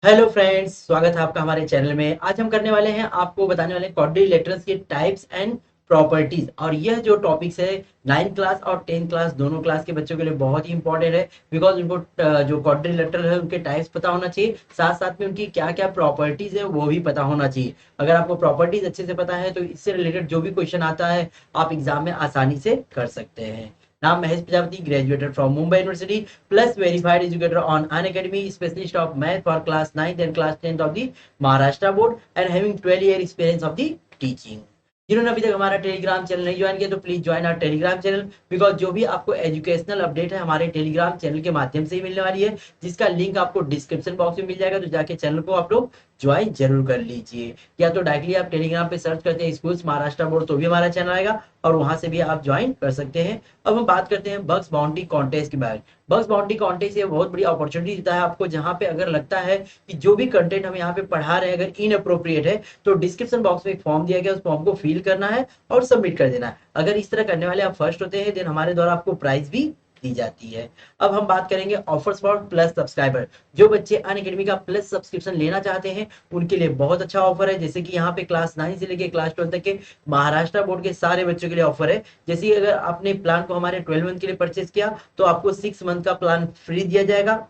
Hello friends, स्वागत है आपका हमारे चैनल में। आज हम करने वाले हैं, आपको बताने वाले हैं क्वाड्रिलेटरल्स के टाइप्स एंड प्रॉपर्टीज। और यह जो टॉपिक्स है 9th क्लास और 10th क्लास दोनों क्लास के बच्चों के लिए बहुत ही इंपॉर्टेंट है। बिकॉज उनको जो क्वाड्रिलेटरल है उनके टाइप्स पता होना चाहिए, साथ साथ में उनकी क्या क्या प्रॉपर्टीज है वो भी पता होना चाहिए। अगर आपको प्रॉपर्टीज अच्छे से पता है तो इससे रिलेटेड जो भी क्वेश्चन आता है आप एग्जाम में आसानी से कर सकते हैं। नाम Mahesh Prajapati, graduated from Mumbai university, plus verified educator on Unacademy, specialist of math for class 9th and class 10th of the Maharashtra board and having 12-year experience of the teaching। जिन्होंने अभी तक हमारा टेलीग्राम चैनल नहीं ज्वाइन किया तो please join our Telegram channel. Because जो भी आपको एजुकेशनल अपडेट है हमारे टेलीग्राम चैनल के माध्यम से ही मिलने वाली है, जिसका लिंक आपको डिस्क्रिप्शन बॉक्स में मिल जाएगा। तो जाके चैनल को आप लोग ज्वाइन जरूर कर लीजिए, या तो डायरेक्टली आप टेलीग्राम पे सर्च करते हैं स्कूल्स महाराष्ट्र बोर्ड तो भी हमारा चैनल आएगा और वहां से भी आप ज्वाइन कर सकते हैं। अब हम बात करते हैं बग्स बाउंड्री कॉन्टेस्ट के बारे में। बग्स बाउंड्री कॉन्टेस्ट ये बहुत बड़ी अपॉर्चुनिटी देता है आपको, जहां पे अगर लगता है कि जो भी कंटेंट हम यहाँ पे पढ़ा रहे हैं अगर इनअप्रोप्रिएट है तो डिस्क्रिप्शन बॉक्स में एक फॉर्म दिया गया, उस फॉर्म को फिल करना है और सबमिट कर देना है। अगर इस तरह करने वाले आप फर्स्ट होते हैं देन हमारे द्वारा आपको प्राइज भी दी जाती है। अब हम बात करेंगे ऑफर्स फॉर प्लस सब्सक्राइबर। जो बच्चे अनअकैडमी का प्लस सब्सक्रिप्शन लेना चाहते हैं उनके लिए बहुत अच्छा ऑफर है। जैसे कि यहाँ पे क्लास 9 से लेके क्लास 12 तक के महाराष्ट्र बोर्ड के सारे बच्चों के लिए ऑफर है। जैसे अगर आपने प्लान को हमारे 12 मंथ के लिए परचेस किया तो आपको 6 मंथ का प्लान फ्री दिया जाएगा।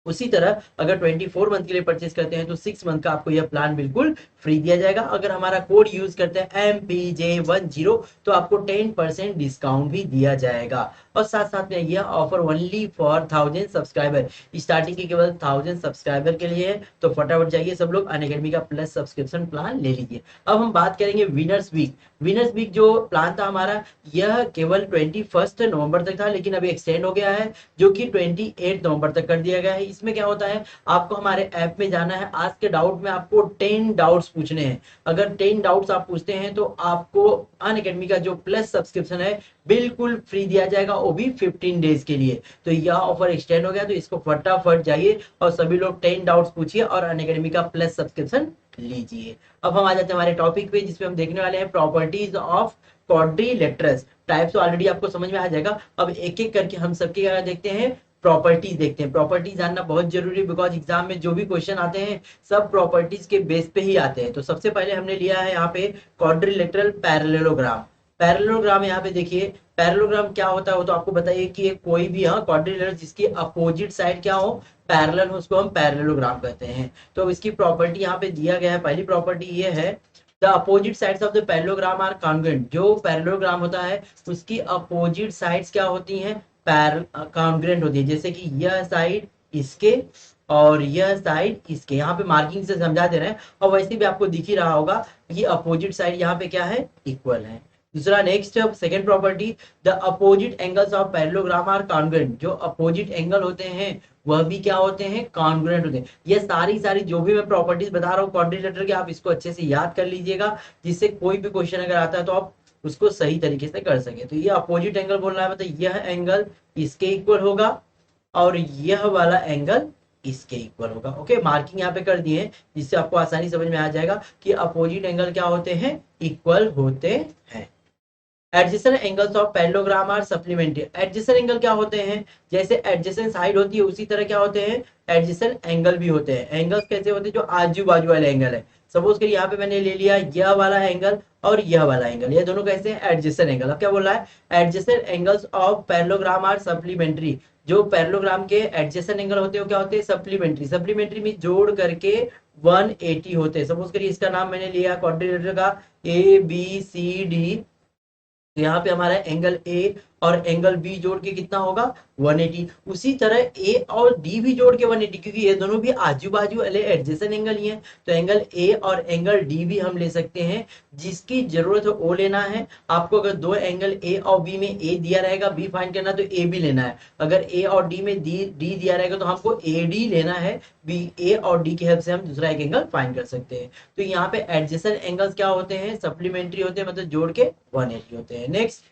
उसी तरह अगर 24 मंथ के लिए परचेस करते हैं तो 6 मंथ का आपको यह प्लान बिल्कुल फ्री दिया जाएगा। अगर हमारा कोड यूज करते हैं MPJ10 तो आपको 10% डिस्काउंट भी दिया जाएगा। और साथ साथ में यह offer only for 1000 subscriber, starting के केवल 1000 सब्सक्राइबर के लिए है। तो फटाफट जाइए सब लोग अनअकैडमी का प्लस सब्सक्रिप्शन प्लान ले लीजिए। अब हम बात करेंगे विनर्स वीक। विनर्स वीक जो प्लान था हमारा यह केवल 21 नवंबर तक था, लेकिन अभी एक्सटेंड हो गया है जो कि 28 नवंबर तक कर दिया गया है। इसमें क्या होता है, आपको हमारे ऐप में जाना है, आज के डाउट में आपको 10 डाउट्स पूछने हैं। अगर 10 डाउट्स आप पूछते हैं तो आपको अनअकैडमी का जो प्लस सब्सक्रिप्शन है बिल्कुल फ्री दिया जाएगा, वो भी 15 डेज के लिए। तो यह ऑफर एक्सटेंड हो गया, तो इसको फटाफट जाइए और सभी लोग 10 डाउट्स पूछिए और अनअकैडमी का प्लस सब्सक्रिप्शन लीजिए। अब हम आ जाते हैं हमारे टॉपिक पे, जिसमें हम देखने वाले हैं प्रॉपर्टीज ऑफ क्वाड्रिलेटरल्स। टाइप्स तो ऑलरेडी आपको समझ में आ जाएगा। अब एक एक करके हम सबके देखते हैं, प्रॉपर्टीज देखते हैं। प्रॉपर्टीज जानना बहुत जरूरी है, बिकॉज एग्जाम में जो भी क्वेश्चन आते हैं सब प्रॉपर्टीज के बेस पे ही आते हैं। तो सबसे पहले हमने लिया है यहाँ पे क्वाड्रिलेटरल पैरेललोग्राम। पैरेललोग्राम यहाँ पे देखिए, पैरेललोग्राम क्या होता है वो तो आपको बताइए कि कोई भी क्वाड्रिलेटरल जिसकी अपोजिट साइड क्या हो, पैरेलल हो, उसको हम पैरेललोग्राम कहते हैं। तो इसकी प्रॉपर्टी यहाँ पे दिया गया है। पहली प्रॉपर्टी ये है, the opposite sides of the parallelogram are congruent. जो पैरेललोग्राम होता है उसकी अपोजिट साइड्स क्या होती हैं, कॉन्ग्रुएंट होती है। जैसे कि यह साइड इसके और यह साइड इसके, यहाँ पे मार्किंग से समझा दे रहे हैं। और वैसे भी आपको दिख ही रहा होगा ये अपोजिट साइड यहाँ पे क्या है, इक्वल है। दूसरा next second property, the opposite angles of parallelogram are congruent. जो अपोजिट एंगल होते हैं वह भी क्या होते हैं, कॉन्ग्रुएंट होते हैं। ये सारी जो भी मैं प्रॉपर्टीज बता रहा हूँ क्वाड्रिलेटरल के, आप इसको अच्छे से याद कर लीजिएगा, जिससे कोई भी क्वेश्चन अगर आता है तो आप उसको सही तरीके से कर सके। तो ये अपोजिट एंगल बोल रहा है, मतलब यह एंगल इसके इक्वल होगा और यह वाला एंगल इसके इक्वल होगा। ओके, मार्किंग यहाँ पे कर दिए हैं जिससे आपको आसानी समझ में आ जाएगा कि अपोजिट एंगल क्या होते हैं, इक्वल होते हैं। Adjacent angles of parallelogram are supplementary. Adjacent angle क्या होते हैं, जैसे एडजेसेंट साइड होती है उसी तरह क्या होते हैं, एडजेसेंट एंगल भी होते हैं। एंगल्स कैसे होते हैं, जो आजू बाजू वाले एंगल है। सपोज करिए यहाँ पे मैंने ले लिया यह वाला एंगल और यह वाला एंगल, ये दोनों कैसे हैं, एडजेसेंट एंगल। अब क्या बोल रहा है, adjacent angles of parallelogram are supplementary. जो पैरेललोग्राम के एडजेसेंट एंगल होते हैं वो क्या होते हैं, सप्लीमेंट्री। सप्लीमेंट्री में जोड़ करके 180 होते हैं। सपोज करिए इसका नाम मैंने लिया क्वाड्रिलेटरल का ABCD। तो यहाँ पे हमारा एंगल ए और एंगल बी जोड़ के कितना होगा, 180। उसी तरह ए और डी भी जोड़ के 180, क्योंकि ये दोनों भी आजू बाजू वाले एडजेसेंट एंगल ही हैं। तो एंगल ए और एंगल डी भी हम ले सकते हैं, जिसकी जरूरत है वो लेना है आपको। अगर दो एंगल ए और बी में ए दिया रहेगा, बी फाइंड करना तो ए भी लेना है। अगर ए और डी में डी दिया रहेगा तो हमको ए डी लेना है। बी ए और डी की हेल्प से हम दूसरा एक एंगल फाइंड कर सकते हैं। तो यहाँ पे एडजेसेंट एंगल्स क्या होते हैं, सप्लीमेंट्री होते हैं, मतलब जोड़ के 180 होते हैं। नेक्स्ट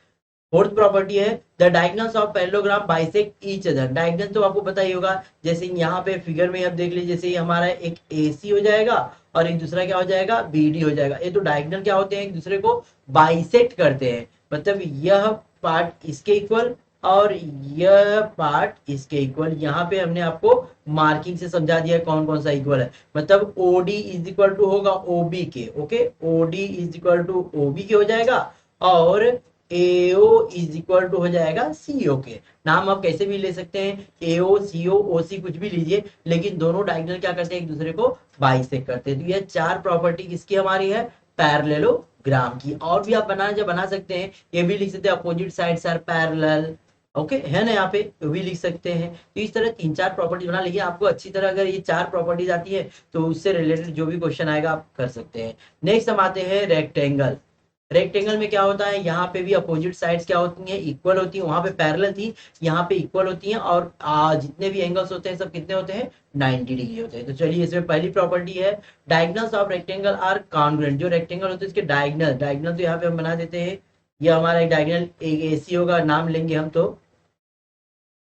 फोर्थ प्रॉपर्टी है, the diagonals of parallelogram bisect each other. Diagonal तो आपको पता ही होगा, जैसे यहाँ पे फिगर में आप देख लीजिए, जैसे हमारा एक AC हो जाएगा और एक दूसरा क्या हो जाएगा, BD हो जाएगा। ये तो डायगोनल क्या होते हैं, एक दूसरे को बाइसेक्ट करते हैं, मतलब यह पार्ट इसके इक्वल और यह पार्ट इसके इक्वल। यहाँ पे हमने आपको मार्किंग से समझा दिया कौन कौन सा इक्वल है, मतलब ओडी इज इक्वल टू होगा ओबी के, okay, OD is equal to OB के हो जाएगा, और एओ इज इक्वल टू हो जाएगा सीओ के। नाम आप कैसे भी ले सकते हैं, एओ सीओ ओसी कुछ भी लीजिए, लेकिन दोनों डायगोनल क्या करते हैं, एक दूसरे को बाइसेक्ट करते हैं। तो ये चार प्रॉपर्टी किसकी हमारी है, पैरेललोग्राम की। और भी आप बना सकते हैं, ये भी लिख सकते हैं opposite sides are parallel, okay है ना, यहाँ पे भी लिख सकते हैं। तो इस तरह तीन चार प्रॉपर्टीज बना लीजिए। आपको अच्छी तरह अगर ये चार प्रॉपर्टीज आती है तो उससे रिलेटेड जो भी क्वेश्चन आएगा आप कर सकते हैं। नेक्स्ट हम आते हैं रेक्टेंगल। रेक्टेंगल में क्या होता है, यहाँ पे भी अपोजिट साइड्स क्या होती हैं, इक्वल होती हैं। वहां पे पैरेलल थी, यहाँ पे इक्वल होती हैं, और जितने भी एंगल्स होते हैं सब कितने होते हैं, 90 डिग्री होते हैं। तो चलिए इसमें पहली प्रॉपर्टी है diagonals of rectangle are congruent. जो रेक्टेंगल होते हैं इसके डायगोनल, डायगोनल तो यहाँ पे हम बना देते हैं, ये हमारा एक डायगोनल एसी होगा, नाम लेंगे हम तो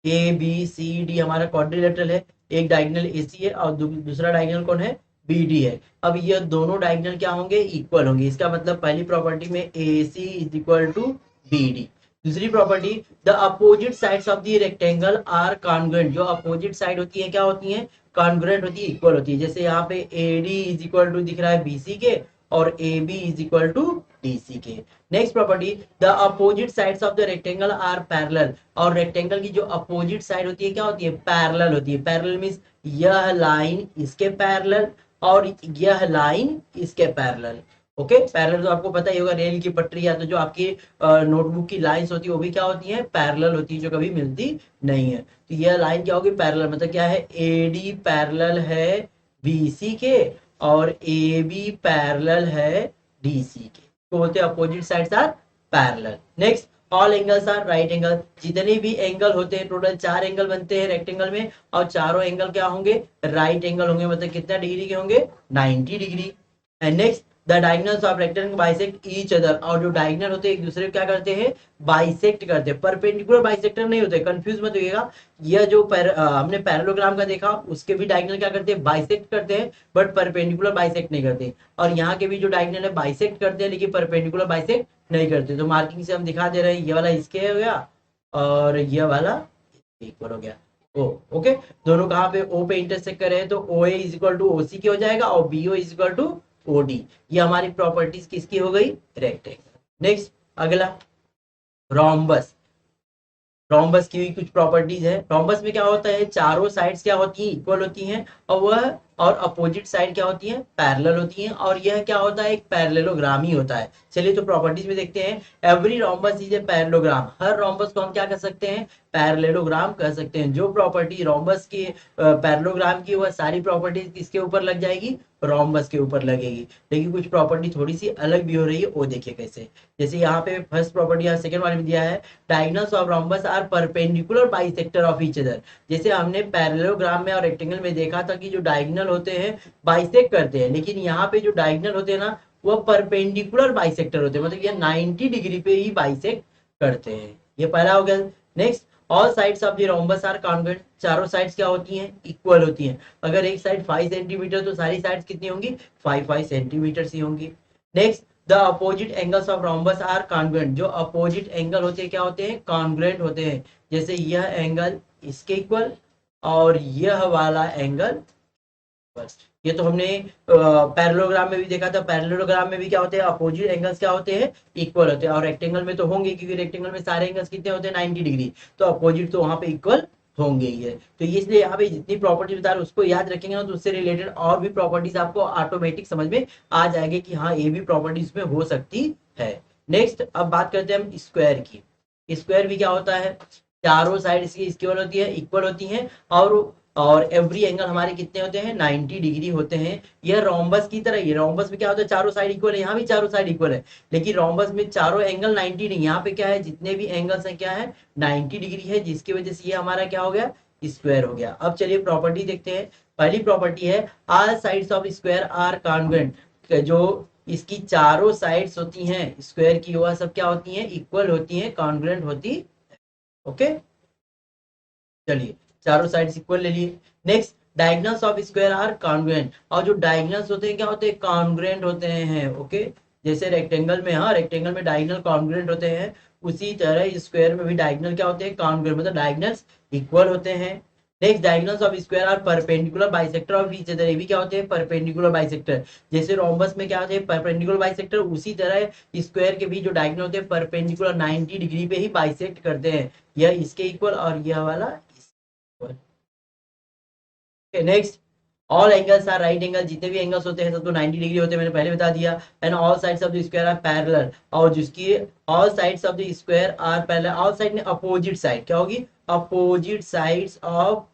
ए बी सी डी, हमारा क्वाड्रिलेटरल है, एक डायगोनल एसी है और दूसरा डायगोनल कौन है, बी डी है। अब ये दोनों डायगोनल क्या होंगे, इक्वल होंगे। इसका मतलब पहली प्रॉपर्टी में A C is equal to B D. दूसरी property, the opposite sides of the rectangle are congruent. जो अपोजिट साइड होती है क्या होती है, कॉन्ग्रुएंट होती है, इक्वल होती है। जैसे यहाँ पे A D is equal to दिख रहा है बीसी के, और A B is equal to DC के। Next property, the opposite sides of the rectangle are parallel. और रेक्टेंगल की जो अपोजिट साइड होती है क्या होती है, पैरेलल होती है। पैरेलल मींस यह लाइन इसके पैरेलल और यह लाइन इसके पैरेलल, ओके। पैरेलल तो आपको पता ही होगा, रेल की पटरी या तो जो आपकी नोटबुक की लाइंस होती है वो भी क्या होती है, पैरेलल होती है, जो कभी मिलती नहीं है। तो यह लाइन क्या होगी, पैरेलल, मतलब क्या है, एडी पैरेलल है बीसी के और ए बी पैरेलल है डीसी के, तो बोलते हैं opposite sides are parallel. Next, all angles are right angle. जितने भी एंगल होते हैं, टोटल 4 एंगल बनते हैं रेक्टेंगल में, और चारों एंगल क्या होंगे, राइट एंगल होंगे, मतलब कितना डिग्री के होंगे, 90 degree. And next, the diagonals of rectangle bisect each other. और जो डायगोनल होते हैं एक दूसरे को क्या करते हैं, बाइसेक्ट करते हैं। परपेंडिकुलर बाइसेक्टर नहीं होते, कंफ्यूज मत होइएगा। यह जो हमने पैरेललोग्राम का देखा, उसके भी डायगोनल क्या करते हैं, बाइसेक्ट करते हैं, बट परपेंडिकुलर बाइसेक्ट नहीं करते। और यहाँ के भी जो डायगोनल है बाइसेक्ट करते हैं, लेकिन परपेंडिकुलर बाइसेक्ट नहीं करते। तो मार्किंग से हम दिखा दे रहे हैं, ये वाला इसके हो गया और ये वाला इक्वल हो गया ओ, ओके। दोनों कहाँ पे, ओ पे इंटरसेक्ट कर रहे हैं, तो O A is equal to O C के हो जाएगा, और B O is equal to OD. ये हमारी प्रॉपर्टीज किसकी हो गई, रेक्टेंगल। नेक्स्ट, अगला रोम्बस। रोम्बस की भी कुछ प्रॉपर्टीज है। रोम्बस में क्या होता है, चारों साइड्स क्या होती हैं, इक्वल होती हैं, और वह और अपोजिट साइड क्या होती है, पैरेलल होती हैं। और यह क्या होता है, एक पैरेललोग्राम ही होता है। चलिए तो प्रॉपर्टीज में देखते हैं। Every rhombus is a parallelogram. Her rhombus को हम क्या कर सकते हैं, पैरेललोग्राम कह सकते हैं। जो प्रॉपर्टी रोम्बस की पैरेललोग्राम की, वह सारी प्रॉपर्टीज किसके ऊपर लग जाएगी, रोम्बस के ऊपर लगेगी। लेकिन कुछ प्रॉपर्टी थोड़ी सी अलग भी हो रही है, वो देखिए कैसे। जैसे यहाँ पे फर्स्ट प्रॉपर्टी या सेकंड वाले में दिया है, diagonals of rhombus are perpendicular bisector of each other. जैसे हमने पैरेललोग्राम में और रेक्टेंगल में देखा था कि जो डायगोनल होते हैं बाइसेक्ट करते हैं, लेकिन यहाँ पे जो डायगोनल होते हैं ना, वह परपेंडिकुलर बाइसेक्टर होते हैं, मतलब ये 90 डिग्री पे ही बाइसेक्ट करते हैं। ये पहला हो गया। Next, all sides of the rhombus are congruent. चारों साइड्स क्या होती हैं, इक्वल होती हैं। अगर एक साइड 5 सेंटीमीटर तो सारी साइड्स कितनी होंगी, 5 सेंटीमीटर ही होंगी। Next, the opposite angles of rhombus are congruent. जो अपोजिट एंगल होते हैं क्या होते हैं, कॉन्ग्रुएंट होते हैं। जैसे यह एंगल इसके इक्वल और यह वाला एंगल, बस। ये तो हमने पैरेललोग्राम में भी देखा था। पैरेललोग्राम में भी क्या होते हैं, अपोजिट एंगल्स क्या होते हैं, इक्वल होते हैं। और रेक्टेंगल में तो होंगे, क्योंकि रेक्टेंगल में सारे एंगल्स कितने होते हैं, 90 डिग्री, तो अपोजिट तो वहां पे इक्वल होंगे ही है। तो इसलिए यहाँ पे जितनी प्रॉपर्टी बता रहे उसको याद रखेंगे ना, तो उससे रिलेटेड और भी प्रॉपर्टीज आपको ऑटोमेटिक समझ में आ जाएगी कि हाँ ये भी प्रॉपर्टीज में हो सकती है। नेक्स्ट, अब बात करते हैं हम स्क्वायर की। स्क्वायर भी क्या होता है, चारों साइड इसकी इक्वल होती है, इक्वल होती हैं, और एवरी एंगल हमारे कितने होते हैं, 90 डिग्री होते हैं। यह रोम्बस की तरह, ये रोम्बस में क्या होता है, चारों साइड इक्वल है, यहाँ भी चारों साइड इक्वल है, लेकिन रोम्बस में चारों एंगल 90 नहीं, यहाँ पे क्या है, जितने भी एंगल्स हैं क्या है, 90 डिग्री है, जिसकी वजह से ये हमारा क्या हो गया, स्क्वायर हो गया। अब चलिए प्रॉपर्टी देखते हैं। पहली प्रॉपर्टी है, all sides of square are congruent. जो इसकी चारों साइड्स होती हैं स्क्वायर की, वह सब क्या होती हैं, इक्वल होती हैं, कॉन्ग्रुएंट होती, ओके। चलिए चारों साइड्स इक्वल ले लिए। Next, diagonals of square are congruent. और जो डायगोनल्स होते हैं क्या होते हैं, कॉन्ग्रुएंट होते हैं, ओके। जैसे रेक्टेंगल में, हाँ रेक्टेंगल में डायगोनल कॉन्ग्रुएंट होते हैं, उसी तरह स्क्वायर में भी डायगोनल क्या होते हैं, कॉन्ग्रुएंट, मतलब डायगोनल्स इक्वल होते हैं। Next, diagonals of square are perpendicular bisector of each other, ये भी क्या होते हैं, परपेंडिकुलर बाइसेक्टर। जैसे रोम्बस में क्या होते हैं, परपेंडिकुलर बाइसेक्टर, उसी तरह स्क्वायर के भी जो डायगोनल होते हैं परपेंडिकुलर 90 डिग्री पे ही बाइसेक्ट करते हैं, यह इसके इक्वल और यह वाला इसके equal. Next, all angles are right angle, जितने भी एंगल्स होते हैं सबको 90 डिग्री होते हैं, मैंने पहले बता दिया। And all sides of the square are parallel, और जिसकी all sides of the square are parallel, all side में अपोजिट साइड क्या होगी, opposite sides of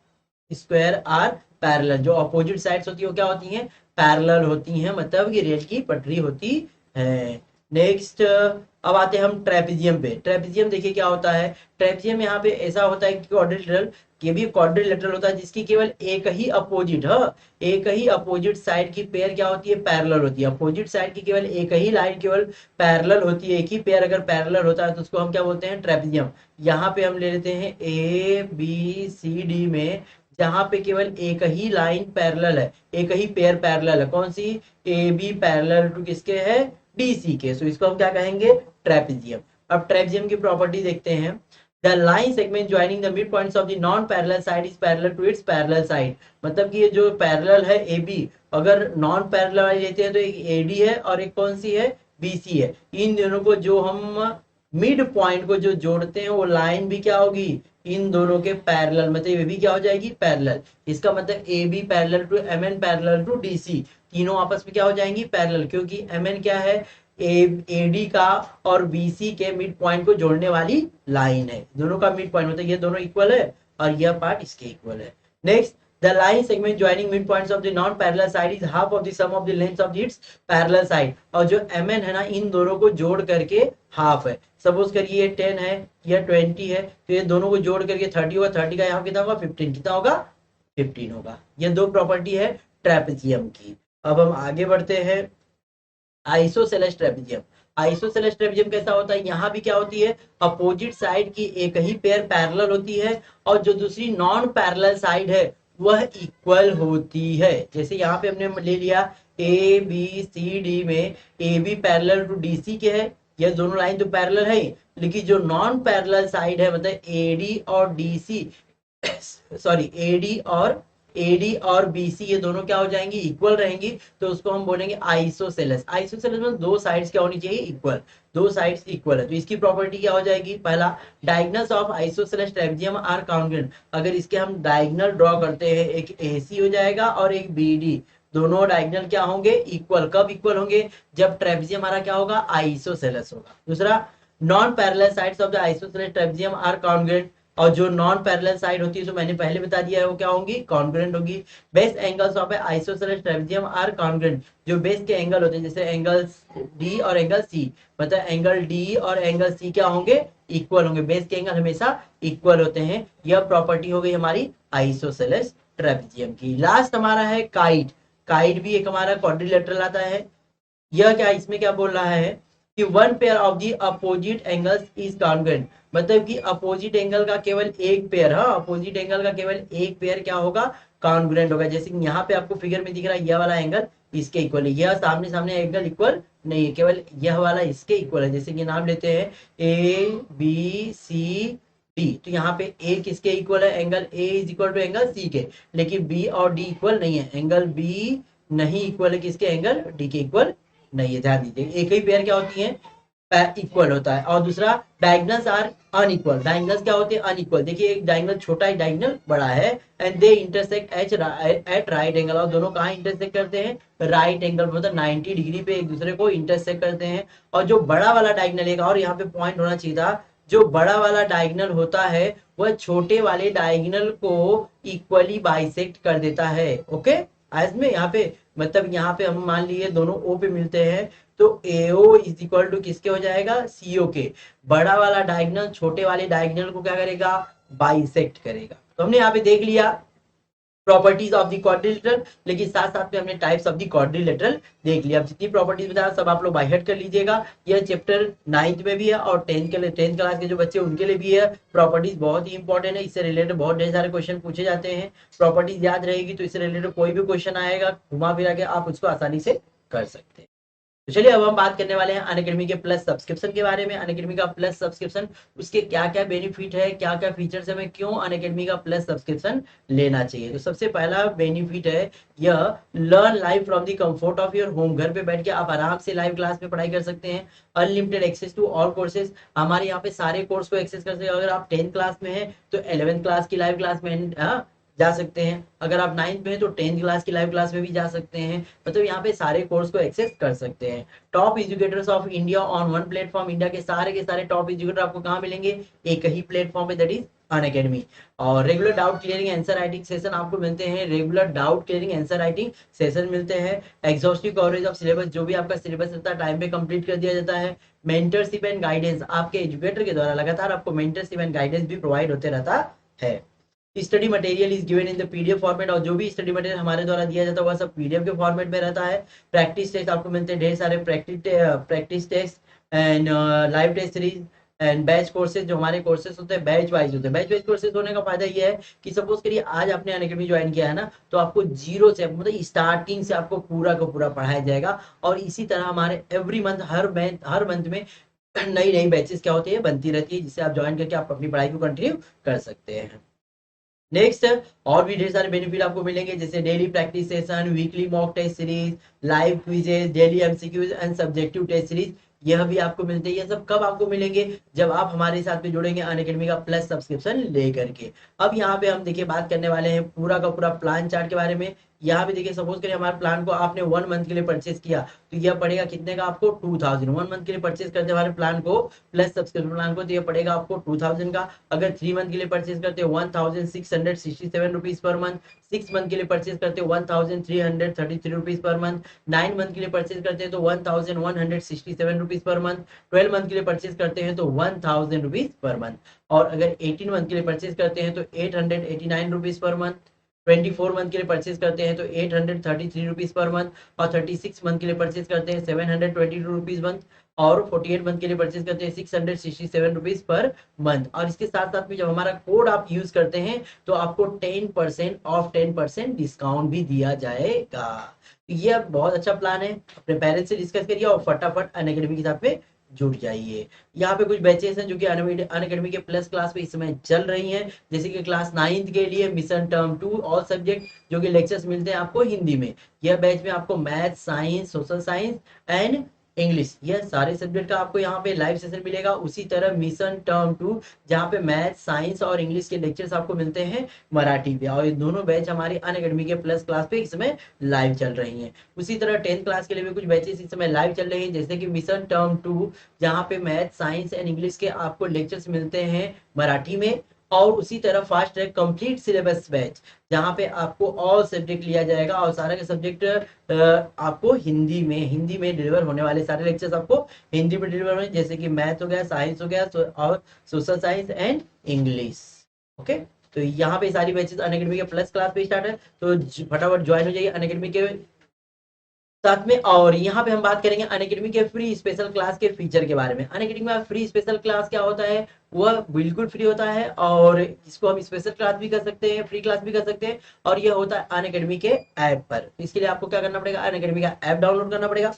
square are parallel, जो अपोजिट साइड्स होती है वो क्या होती हैं, पैरेलल होती हैं, मतलब कि रेल की पटरी होती है। नेक्स्ट, अब आते हैं हम ट्रेपेजियम पे। ट्रेपेजियम देखिए क्या होता है, ट्रेपेजियम यहाँ पे ऐसा होता है कि क्वाड्रिलेटरल, ये भी क्वाड्रिलेटरल होता है जिसकी केवल एक ही अपोजिट, हाँ, एक ही अपोजिट साइड की पेयर क्या होती है, पैरेलल होती है। अपोजिट साइड की केवल एक ही लाइन केवल पैरेलल होती है, एक ही पेयर अगर पैरेलल होता है तो उसको हम क्या बोलते हैं, ट्रेपेजियम। यहाँ पे हम ले लेते हैं ए बी सी डी में, जहां पे केवल एक ही लाइन पैरेलल है, एक ही पेयर पैरेलल है, कौन सी, ए बी पैरेलल टू किसके है, डी सी के, सो इसको हम क्या कहेंगे, ट्रेपेजियम। अब ट्रेपेजियम की प्रॉपर्टी देखते हैं। The line segment joining the mid points of the non parallel side is parallel to its parallel side, मतलब कि ये जो पैरेलल है ए बी, अगर नॉन पैरेलल वाली लेते हैं तो एक ए डी है और एक कौन सी है, बी सी है। इन दोनों को जो हम मिड पॉइंट को जो जोड़ते हैं वो लाइन भी क्या होगी, इन दोनों के पैरेलल, मतलब ये भी क्या हो जाएगी, पैरेलल। इसका मतलब A B parallel to M N parallel to D C, तीनों आपस में क्या हो जाएंगी, पैरेलल, क्योंकि एम एन क्या है, ए डी का और बी सी के मिड पॉइंट को जोड़ने वाली लाइन है, दोनों का मिड पॉइंट, मतलब ये दोनों इक्वल है और यह पार्ट इसके इक्वल है। Next, the line segment joining midpoints of the non-parallel side is half of the sum of the lengths of its parallel side, और जो mn है ना, इन दोनों को जोड़ करके हाफ है। सपोज करिए ये 10 है, यह 20 है, तो ये दोनों को जोड़ करके 30 होगा, 30 का यहाँ कितना होगा, 15, कितना होगा, 15 होगा। ये दो प्रॉपर्टी है ट्रेपेजियम की। अब हम आगे बढ़ते हैं, आइसोसेलेस ट्रेपेजियम। आइसोसेलेस ट्रेपेजियम कैसा होता है, यहाँ भी क्या होती है, अपोजिट साइड की एक ही पेयर पैरेलल होती है और जो दूसरी नॉन पैरेलल साइड है वह इक्वल होती है। जैसे यहाँ पे हमने ले लिया ए बी सी डी में, A B parallel to D C के है, यह दोनों लाइन तो पैरेलल है, लेकिन जो नॉन पैरेलल साइड है, मतलब ए डी और डी सी, सॉरी एडी और बीसी, ये दोनों क्या हो जाएंगी, इक्वल रहेंगी, तो उसको हम बोलेंगे आइसोसेलेस। आइसोसेलेस में दो साइड्स क्या होनी चाहिए, इक्वल, दो साइड्स इक्वल है, तो इसकी प्रॉपर्टी क्या हो जाएगी, पहला, diagonals of isosceles trapezium are congruent, अगर इसके हम डायगोनल ड्रॉ करते हैं, एक एसी हो जाएगा और एक बीडी, दोनों डायगोनल क्या होंगे, इक्वल। कब इक्वल होंगे, जब ट्रेपेजियम हमारा क्या होगा, आइसोसेलेस होगा। दूसरा, non parallel sides of the isosceles trapezium are congruent, और जो नॉन पैरेलल साइड होती है, जो मैंने पहले बता दिया है, वो क्या होंगी, कॉन्ग्रुएंट होगी। Base angles of isosceles trapezium are congruent, जो बेस के एंगल होते हैं, जैसे एंगल डी और एंगल सी, मतलब एंगल डी और एंगल सी क्या होंगे, इक्वल होंगे, बेस के एंगल हमेशा इक्वल होते हैं। यह प्रॉपर्टी हो गई हमारी आइसोसेलेस ट्रेपेजियम की। लास्ट हमारा है काइट। काइट भी एक हमारा क्वाड्रिलेटरल आता है। यह क्या, इसमें क्या बोल रहा है कि one pair of the opposite angles is congruent, मतलब कि अपोजिट एंगल का केवल एक पेयर, हाँ, अपोजिट एंगल का केवल एक पेयर क्या होगा, कॉन्ग्रुएंट होगा। जैसे कि यहाँ पे आपको फिगर में दिख रहा है, यह वाला एंगल इसके इक्वल है, यह सामने सामने एंगल इक्वल नहीं है, केवल यह वाला इसके इक्वल है। जैसे कि नाम लेते हैं ए बी सी डी, तो यहाँ पे ए किसके इक्वल है, angle A is equal to angle C के, लेकिन बी और डी इक्वल नहीं है, एंगल बी नहीं इक्वल है किसके, एंगल डी के इक्वल नहीं है। ध्यान दीजिए, एक ही पेयर क्या होती है, इक्वल होता है। और दूसरा, डायगोनल्स आर अनइक्वल, डायगोनल्स क्या होते हैं, अनइक्वल। देखिए एक डायगोनल छोटा है, डायगोनल बड़ा है, and they intersect at right angle, और दोनों कहाँ इंटरसेक्ट करते हैं, राइट एंगल, मतलब 90 डिग्री पे एक दूसरे को इंटरसेक्ट करते हैं। और जो बड़ा वाला डायगोनल है, और यहाँ पे पॉइंट होना चाहिए था, जो बड़ा वाला डायगोनल होता है वह छोटे वाले डायगोनल को इक्वली बाइसेक्ट कर देता है। ओके, आज में यहाँ पे, मतलब यहाँ पे हम मान लिए दोनों ओ पे मिलते हैं, तो AO इज इक्वल टू किसके हो जाएगा, CO के। बड़ा वाला डायगोनल छोटे वाले डायगोनल को क्या करेगा, बाइसेक्ट करेगा। तो हमने यहाँ पे देख लिया प्रॉपर्टीज ऑफ द क्वाड्रिलेटरल, लेकिन साथ साथ में हमने टाइप्स ऑफ द क्वाड्रिलेटरल देख लिया। अब जितनी प्रॉपर्टीज बताया सब आप लोग बाय हार्ट कर लीजिएगा। यह चैप्टर 9th में भी है और 10th के लिए, 10th क्लास के जो बच्चे उनके लिए भी है। प्रॉपर्टीज बहुत ही इंपॉर्टेंट है, इससे रिलेटेड बहुत ढेर सारे क्वेश्चन पूछे जाते हैं। प्रॉपर्टीज याद रहेगी तो इससे रिलेटेड कोई भी क्वेश्चन आएगा, घुमा फिरा के आप उसको आसानी से कर सकते हैं। तो चलिए अब हम बात करने वाले हैं अनअकैडमी के प्लस सब्सक्रिप्शन के बारे में। अनअकैडमी का प्लस सब्सक्रिप्शन, उसके क्या क्या बेनिफिट है, क्या क्या फीचर्स है, हमें क्यों अनअकैडमी का प्लस सब्सक्रिप्शन लेना चाहिए। तो सबसे पहला बेनिफिट है यह learn live from the comfort of your home. घर पे बैठ के आप आराम से लाइव क्लास में पढ़ाई कर सकते हैं। Unlimited access to all courses, हमारे यहाँ पे सारे कोर्स को एक्सेस कर सकते हैं। अगर आप 10th क्लास में हैं तो 11th क्लास की लाइव क्लास में जा सकते हैं। अगर आप 9th में हैं तो 10th क्लास की लाइव क्लास में भी जा सकते हैं। मतलब यहाँ पे सारे कोर्स को एक्सेस कर सकते हैं। Top educators of India on one platform, India के सारे टॉप एजुकेटर आपको कहाँ मिलेंगे, एक ही प्लेटफॉर्म पे, दैट इज अनअकैडमी। और regular doubt clearing answer writing session आपको मिलते हैं, regular doubt clearing answer writing session मिलते हैं। एग्जॉस्टिव कवरेज ऑफ सिलेबस, जो भी आपका सिलेबस रहता है टाइम पे कंप्लीट कर दिया जाता है। मेंटरशिप एंड गाइडेंस, आपके एजुकेटर के द्वारा लगातार आपको मेंटरशिप एंड गाइडेंस भी प्रोवाइड होते रहता है। Study material is given in the PDF format, और जो भी स्टडी मटेरियल हमारे द्वारा दिया जाता है वह सब पीडीएफ के फॉर्मेट में रहता है। प्रैक्टिस टेस्ट आपको मिलते हैं, ढेर सारे practice test and live test series and batch courses. जो हमारे कोर्सेज होते हैं बैच वाइज होते हैं। बैच वाइज कोर्सेज होने का फायदा ये है कि सपोज करिए आज आपने अनअकैडमी ज्वाइन किया है ना, तो आपको जीरो से, मतलब स्टार्टिंग से आपको पूरा का पूरा पढ़ाया जाएगा। और इसी तरह हमारे एवरी मंथ, हर मंथ में नई नई बैचेस क्या होती है, बनती रहती है, जिससे आप ज्वाइन करके आप अपनी पढ़ाई को कंटिन्यू कर सकते हैं। नेक्स्ट, और भी ढेर सारे बेनिफिट आपको मिलेंगे, जैसे daily practice session, weekly mock test series, live quizzes, daily MCQs and subjective test series, यह भी आपको मिलते हैं। ये सब कब आपको मिलेंगे, जब आप हमारे साथ में जुड़ेंगे अनअकैडमी का प्लस सब्सक्रिप्शन लेकर के। अब यहाँ पे हम देखिए बात करने वाले हैं पूरा का पूरा प्लान चार्ट के बारे में। यहाँ पे देखिए सपोज करिए हमारे प्लान को आपने 1 मंथ के लिए परचेज किया, तो यह पड़ेगा कितने का आपको, 2000। 1 मंथ के लिए परचेज करते हमारे प्लान को, प्लस सब्सक्रिप्शन प्लान को, तो यह पड़ेगा आपको 2000 का। अगर 3 मंथ के लिए परचेज करते हैं 1667 रुपीज पर मंथ। 6 मंथ के लिए परचेज करते हैं 1333 रुपीज पर मंथ। 9 मंथ के लिए परचेज करते हैं तो 1167 रुपीज पर मंथ। 12 मंथ के लिए परचेज करते हैं तो 1000 रुपीज पर मंथ। और अगर 18 मंथ के लिए परचेज करते हैं तो 889 रुपीज पर मंथ। 24 मंथ के लिए परचेज करते हैं तो 833 रुपीज पर मंथ। और 36 मंथ के लिए परचेज करते हैं 722 रुपीज मंथ। और 48 मंथ के लिए परचेज करते हैं 667 रुपीज पर मंथ। और इसके साथ साथ में जब हमारा कोड आप यूज करते हैं तो आपको 10% ऑफ 10% डिस्काउंट भी दिया जाएगा। तो ये बहुत अच्छा प्लान है, अपने पेरेंट्स से डिस्कस करिए और फटाफट अनअकैडमी के साथ में जुड़ जाइए। यहाँ पे कुछ बैचेस हैं जो कि अनअकैडमी के प्लस क्लास पे इस समय चल रही हैं, जैसे कि क्लास 9th के लिए मिशन टर्म 2 ऑल सब्जेक्ट, जो कि लेक्चर्स मिलते हैं आपको हिंदी में। यह बैच में आपको math, science, social science and English, यह सारे सब्जेक्ट का आपको यहाँ पे लाइव सेशन मिलेगा। उसी तरह मिशन टर्म 2, जहाँ पे मैथ, साइंस और इंग्लिश के लेक्चर्स आपको मिलते हैं मराठी पे। और ये दोनों बैच हमारे अनअकैडमी के प्लस क्लास पे इस समय लाइव चल रही हैं। उसी तरह 10th क्लास के लिए भी कुछ बैचेस इस समय लाइव चल रही हैं, जैसे कि मिशन टर्म 2, जहाँ पे मैथ, साइंस एंड इंग्लिश के आपको लेक्चर्स मिलते हैं मराठी में। और उसी तरह fast track complete syllabus batch, जहाँ पे आपको ऑल सब्जेक्ट लिया जाएगा और सारे के सब्जेक्ट आपको हिंदी में डिलीवर होने वाले सारे लेक्चर्स आपको हिंदी में डिलीवर होंगे, जैसे कि मैथ हो गया, साइंस हो गया और social science and English. Okay, तो यहाँ पे सारी बैचेस अनअकैडमी के प्लस क्लास पे स्टार्ट है, तो फटाफट ज्वाइन हो जाइए अनअकैडमी के साथ में। और यहाँ पे हम बात करेंगे अनअकैडमी के फ्री स्पेशल क्लास के फीचर के बारे में। अनअकैडमी में फ्री स्पेशल क्लास क्या होता है, वह बिल्कुल फ्री होता है, और इसको हम स्पेशल क्लास भी कर सकते हैं, फ्री क्लास भी कर सकते हैं। और यह होता है अनअकैडमी के ऐप पर। इसके लिए आपको क्या करना पड़ेगा, अनअकैडमी का ऐप डाउनलोड करना पड़ेगा।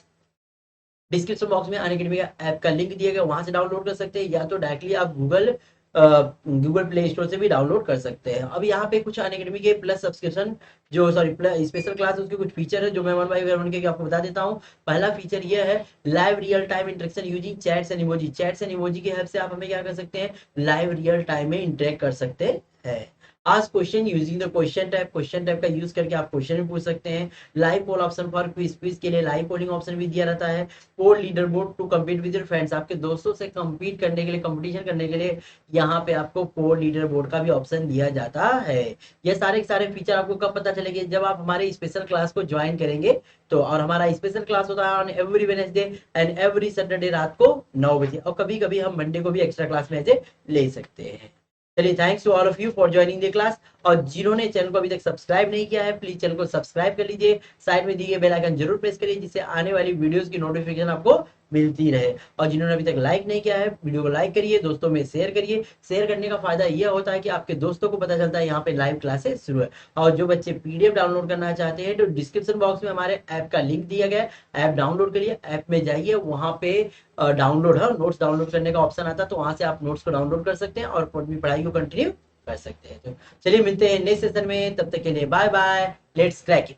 डिस्क्रिप्शन बॉक्स में अनअकैडमी का ऐप का लिंक दिया गया, वहां से डाउनलोड कर सकते हैं, या तो डायरेक्टली आप गूगल प्ले स्टोर से भी डाउनलोड कर सकते हैं। अब यहाँ पे कुछ अनअकैडमी के प्लस सब्सक्रिप्शन, जो सॉरी स्पेशल क्लास, उसके कुछ फीचर है जो मैं 1 बाय 1 के आपको बता देता हूँ। पहला फीचर ये है live real time interaction using chats and emoji. Chats and emoji की हेल्प से आप हमें क्या कर सकते हैं, लाइव रियल टाइम में इंटरेक्ट कर सकते हैं। Ask question using the question type का यूज करके आप क्वेश्चन भी पूछ सकते हैं। Live poll option for quiz के लिए लाइव पोलिंग ऑप्शन भी दिया रहता है। Poll leader board to compete with your friends, आपके दोस्तों से कम्पीट करने के लिए, कंपटीशन करने के लिए यहाँ पे आपको पोल लीडर बोर्ड का भी ऑप्शन दिया जाता है। ये सारे के सारे फीचर आपको कब पता चलेंगे, जब आप हमारे स्पेशल क्लास को ज्वाइन करेंगे। तो और हमारा स्पेशल क्लास होता है on every Wednesday and every Saturday रात को 9 बजे, और कभी कभी हम मंडे को भी एक्स्ट्रा क्लास में ऐसे ले सकते हैं। चलिए, thanks to all of you for joining the class. और जिन्होंने चैनल को अभी तक सब्सक्राइब नहीं किया है, प्लीज चैनल को सब्सक्राइब कर लीजिए। साइड में दिए बेल आइकन जरूर प्रेस करिए, जिससे आने वाली वीडियोस की नोटिफिकेशन आपको मिलती रहे। और जिन्होंने अभी तक लाइक नहीं किया है, वीडियो को लाइक करिए, दोस्तों में शेयर करिए। शेयर करने का फायदा ये होता है कि आपके दोस्तों को पता चलता है यहाँ पे लाइव क्लासेस शुरू है। और जो बच्चे पीडीएफ डाउनलोड करना चाहते हैं तो डिस्क्रिप्शन बॉक्स में हमारे ऐप का लिंक दिया गया है, ऐप डाउनलोड करिए, ऐप में जाइए, वहाँ पे डाउनलोड है, नोट्स डाउनलोड करने का ऑप्शन आता है, तो वहाँ से आप नोट्स को डाउनलोड कर सकते हैं और अपनी पढ़ाई को कंटिन्यू कर सकते हैं। तो चलिए मिलते हैं नेक्स्ट सेशन में, तब तक के लिए bye bye, let's crack it.